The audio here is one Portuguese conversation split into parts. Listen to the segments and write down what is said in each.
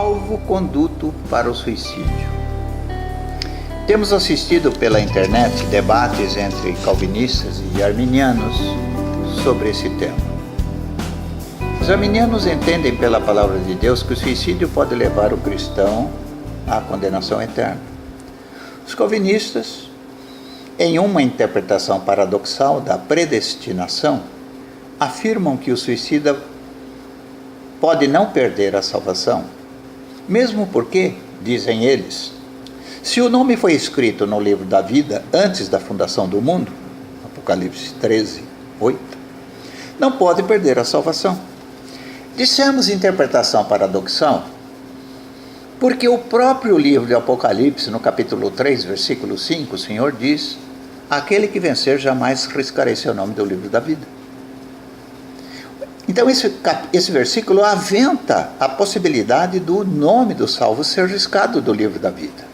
salvo-conduto para o suicídio. Temos assistido pela internet debates entre calvinistas e arminianos sobre esse tema. Os arminianos entendem pela palavra de Deus que o suicídio pode levar o cristão à condenação eterna. Os calvinistas, em uma interpretação paradoxal da predestinação, afirmam que o suicida pode não perder a salvação, mesmo porque, dizem eles, se o nome foi escrito no livro da vida antes da fundação do mundo, Apocalipse 13, 8, não pode perder a salvação. Dissemos interpretação paradoxal porque o próprio livro de Apocalipse, no capítulo 3, versículo 5, o Senhor diz: aquele que vencer jamais riscarei seu nome do livro da vida. Então esse versículo aventa a possibilidade do nome do salvo ser riscado do livro da vida.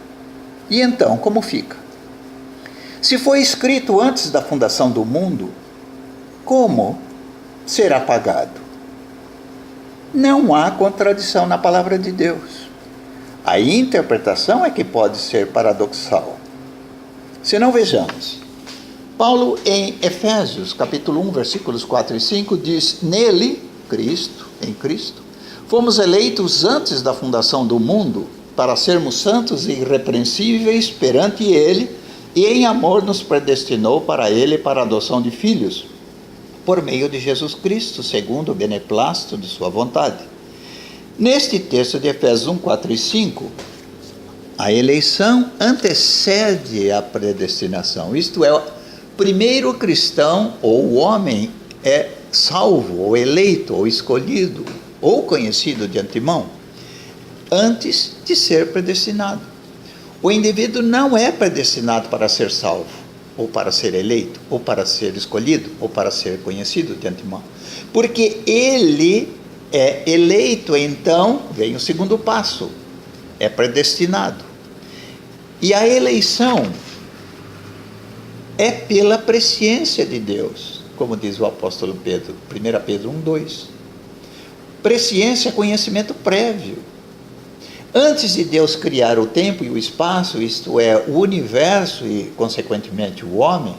E então, como fica? Se foi escrito antes da fundação do mundo, como será apagado? Não há contradição na palavra de Deus. A interpretação é que pode ser paradoxal. Se não, vejamos. Paulo, em Efésios, capítulo 1, versículos 4 e 5, diz: nele, Cristo, em Cristo, fomos eleitos antes da fundação do mundo, para sermos santos e irrepreensíveis perante Ele, e em amor nos predestinou para Ele para a adoção de filhos, por meio de Jesus Cristo, segundo o beneplácito de sua vontade. Neste texto de Efésios 1, 4 e 5, a eleição antecede a predestinação, isto é, primeiro o cristão ou o homem é salvo, ou eleito, ou escolhido, ou conhecido de antemão, antes de ser predestinado. O indivíduo não é predestinado para ser salvo, ou para ser eleito, ou para ser escolhido, ou para ser conhecido de antemão. Porque ele é eleito, então vem o segundo passo, é predestinado. E a eleição é pela presciência de Deus, como diz o apóstolo Pedro, 1 Pedro 1:2. Presciência é conhecimento prévio. Antes de Deus criar o tempo e o espaço, isto é, o universo e, consequentemente, o homem,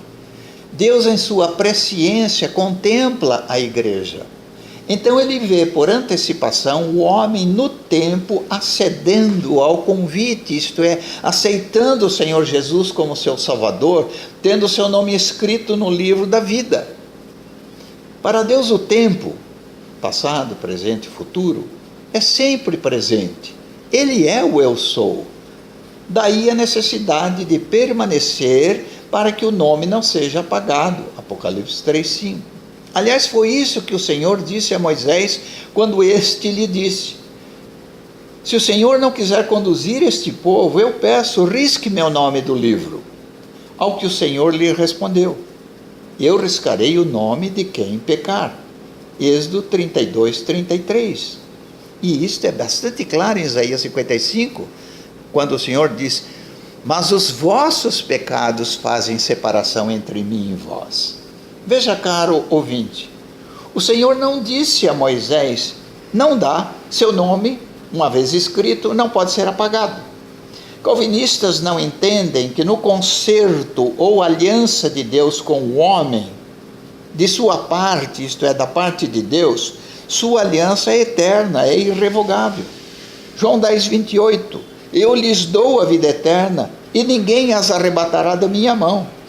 Deus, em sua presciência, contempla a igreja. Então ele vê por antecipação o homem no tempo acedendo ao convite, isto é, aceitando o Senhor Jesus como seu Salvador, tendo seu nome escrito no livro da vida. Para Deus o tempo, passado, presente e futuro, é sempre presente. Ele é o eu sou. Daí a necessidade de permanecer para que o nome não seja apagado. Apocalipse 3:5. Aliás, foi isso que o Senhor disse a Moisés quando este lhe disse: se o Senhor não quiser conduzir este povo, eu peço, risque meu nome do livro. Ao que o Senhor lhe respondeu: eu riscarei o nome de quem pecar. Êxodo 32:33. E isto é bastante claro em Isaías 55, quando o Senhor diz: mas os vossos pecados fazem separação entre mim e vós. Veja, caro ouvinte, o Senhor não disse a Moisés: não dá, seu nome, uma vez escrito, não pode ser apagado. Calvinistas não entendem que no concerto ou aliança de Deus com o homem, de sua parte, isto é, da parte de Deus, sua aliança é eterna, é irrevogável. João 10:28, eu lhes dou a vida eterna e ninguém as arrebatará da minha mão.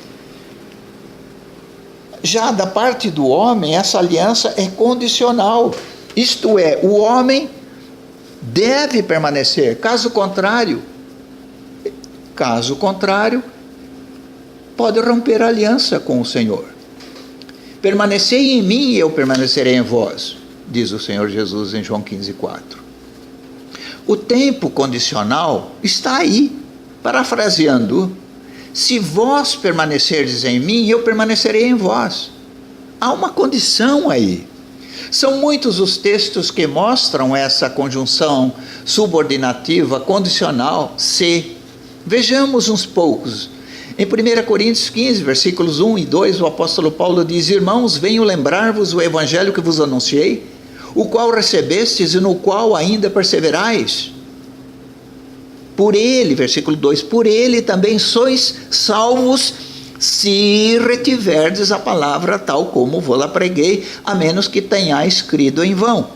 Já da parte do homem, essa aliança é condicional, isto é, o homem deve permanecer, caso contrário, pode romper a aliança com o Senhor. Permanecei em mim e eu permanecerei em vós, diz o Senhor Jesus em João 15:4. O tempo condicional está aí, parafraseando: se vós permanecerdes em mim, eu permanecerei em vós. Há uma condição aí. São muitos os textos que mostram essa conjunção subordinativa, condicional, se. Vejamos uns poucos. Em 1 Coríntios 15, versículos 1 e 2, o apóstolo Paulo diz: irmãos, venho lembrar-vos o evangelho que vos anunciei, o qual recebestes e no qual ainda perseverais, por ele, versículo 2, por ele também sois salvos, se retiverdes a palavra tal como vou-la preguei, a menos que tenhais crido em vão.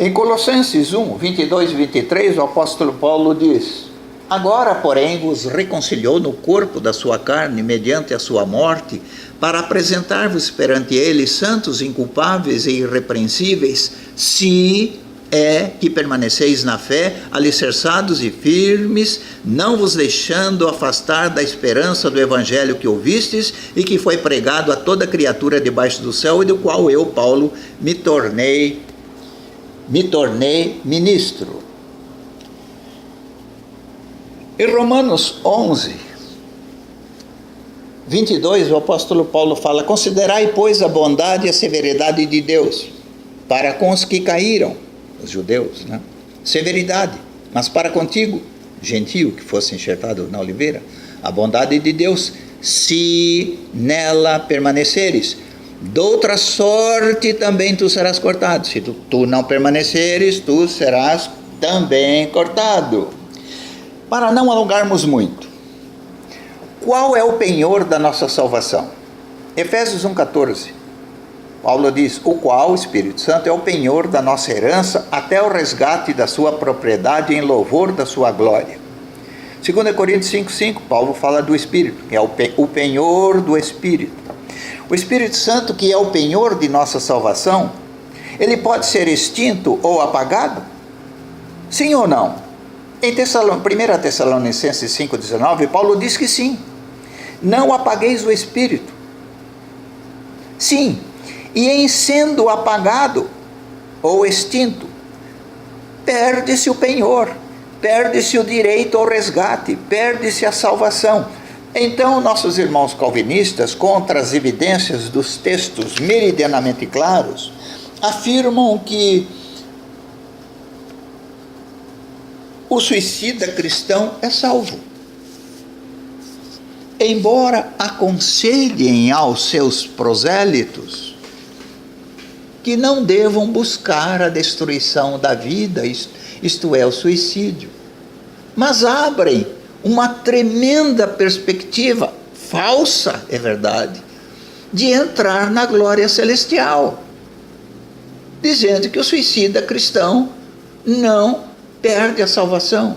Em Colossenses 1, 22 e 23, o apóstolo Paulo diz: agora, porém, vos reconciliou no corpo da sua carne, mediante a sua morte, para apresentar-vos perante ele santos, inculpáveis e irrepreensíveis, se é que permaneceis na fé, alicerçados e firmes, não vos deixando afastar da esperança do evangelho que ouvistes e que foi pregado a toda criatura debaixo do céu, e do qual eu, Paulo, me tornei ministro. Em Romanos 11, 22, o apóstolo Paulo fala: considerai, pois, a bondade e a severidade de Deus para com os que caíram, os judeus, né? Severidade, mas para contigo, gentio, que fosse enxertado na oliveira, a bondade de Deus, se nela permaneceres. Doutra sorte também tu serás cortado. Se tu não permaneceres, tu serás também cortado. Para não alongarmos muito, qual é o penhor da nossa salvação? Efésios 1,14. Paulo diz: o qual, o Espírito Santo, é o penhor da nossa herança até o resgate da sua propriedade em louvor da sua glória. 2 Coríntios 5,5, Paulo fala do Espírito, que é o penhor do Espírito. O Espírito Santo, que é o penhor de nossa salvação, ele pode ser extinto ou apagado? Sim ou não? Em 1 Tessalonicenses 5,19, Paulo diz que sim. Não apagueis o Espírito. Sim, e em sendo apagado ou extinto, perde-se o penhor, perde-se o direito ao resgate, perde-se a salvação. Então, nossos irmãos calvinistas, contra as evidências dos textos meridianamente claros, afirmam que o suicida cristão é salvo. Embora aconselhem aos seus prosélitos que não devam buscar a destruição da vida, isto é, o suicídio, mas abrem uma tremenda perspectiva, falsa, é verdade, de entrar na glória celestial, dizendo que o suicida cristão não perde a salvação.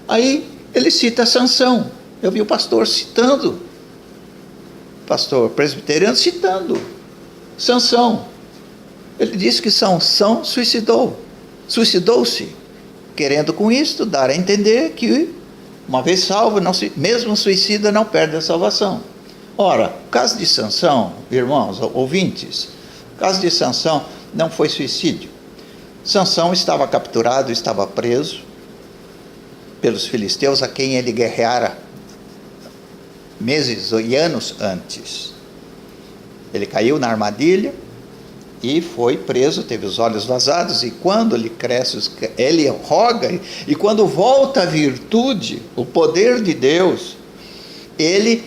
Aí ele cita Sansão. Eu vi o pastor citando, pastor presbiteriano citando Sansão. Ele disse que Sansão suicidou-se, querendo com isto dar a entender que, uma vez salvo, mesmo suicida não perde a salvação. Ora, o caso de Sansão, irmãos, ouvintes, o caso de Sansão não foi suicídio. Sansão estava capturado, estava preso pelos filisteus, a quem ele guerreara meses e anos antes. Ele caiu na armadilha e foi preso, teve os olhos vazados, e quando ele cresce, ele roga, e quando volta a virtude, o poder de Deus, ele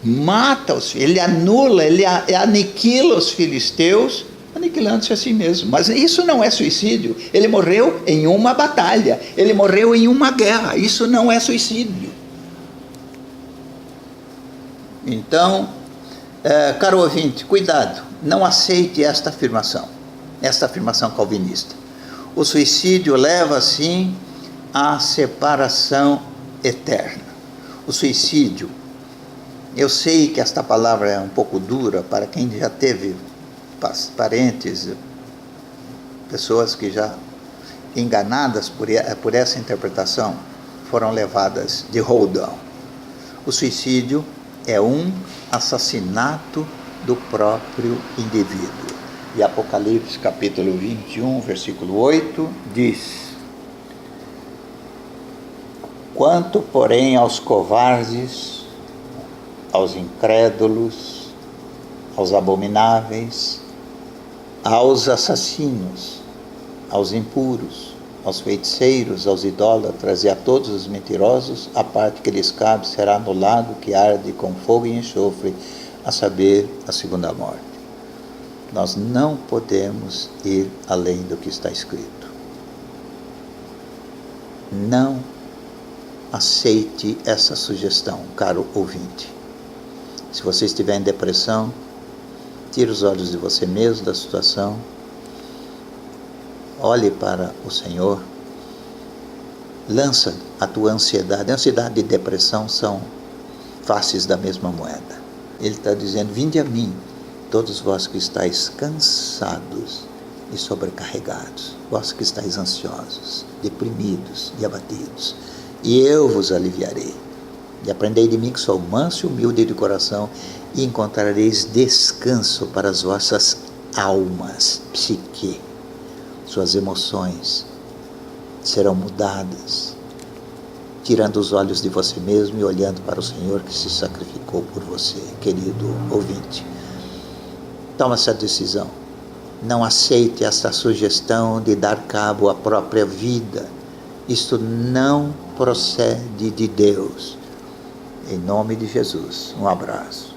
mata, ele anula, ele aniquila os filisteus, aniquilando-se a si mesmo. Mas isso não é suicídio. Ele morreu em uma batalha, ele morreu em uma guerra. Isso não é suicídio. Então, caro ouvinte, cuidado, não aceite esta afirmação calvinista. O suicídio leva, sim, à separação eterna. O suicídio, eu sei que esta palavra é um pouco dura para quem já teve parentes, pessoas que já, enganadas por essa interpretação, foram levadas de roldão. O suicídio é um assassinato do próprio indivíduo. E Apocalipse capítulo 21, versículo 8, diz: quanto, porém, aos covardes, aos incrédulos, aos abomináveis, aos assassinos, aos impuros, aos feiticeiros, aos idólatras e a todos os mentirosos, a parte que lhes cabe será no lago que arde com fogo e enxofre, a saber, a segunda morte. Nós não podemos ir além do que está escrito. Não aceite essa sugestão, caro ouvinte. Se você estiver em depressão, tire os olhos de você mesmo, da situação, olhe para o Senhor, lança a tua ansiedade. A ansiedade e depressão são faces da mesma moeda. Ele está dizendo: vinde a mim, todos vós que estáis cansados e sobrecarregados, vós que estáis ansiosos, deprimidos e abatidos, e eu vos aliviarei. E aprendei de mim, que sou manso e humilde de coração, e encontrareis descanso para as vossas almas, psique. Suas emoções serão mudadas, tirando os olhos de você mesmo e olhando para o Senhor que se sacrificou por você, querido ouvinte. Toma essa decisão. Não aceite essa sugestão de dar cabo à própria vida. Isto não procede de Deus. Em nome de Jesus, um abraço.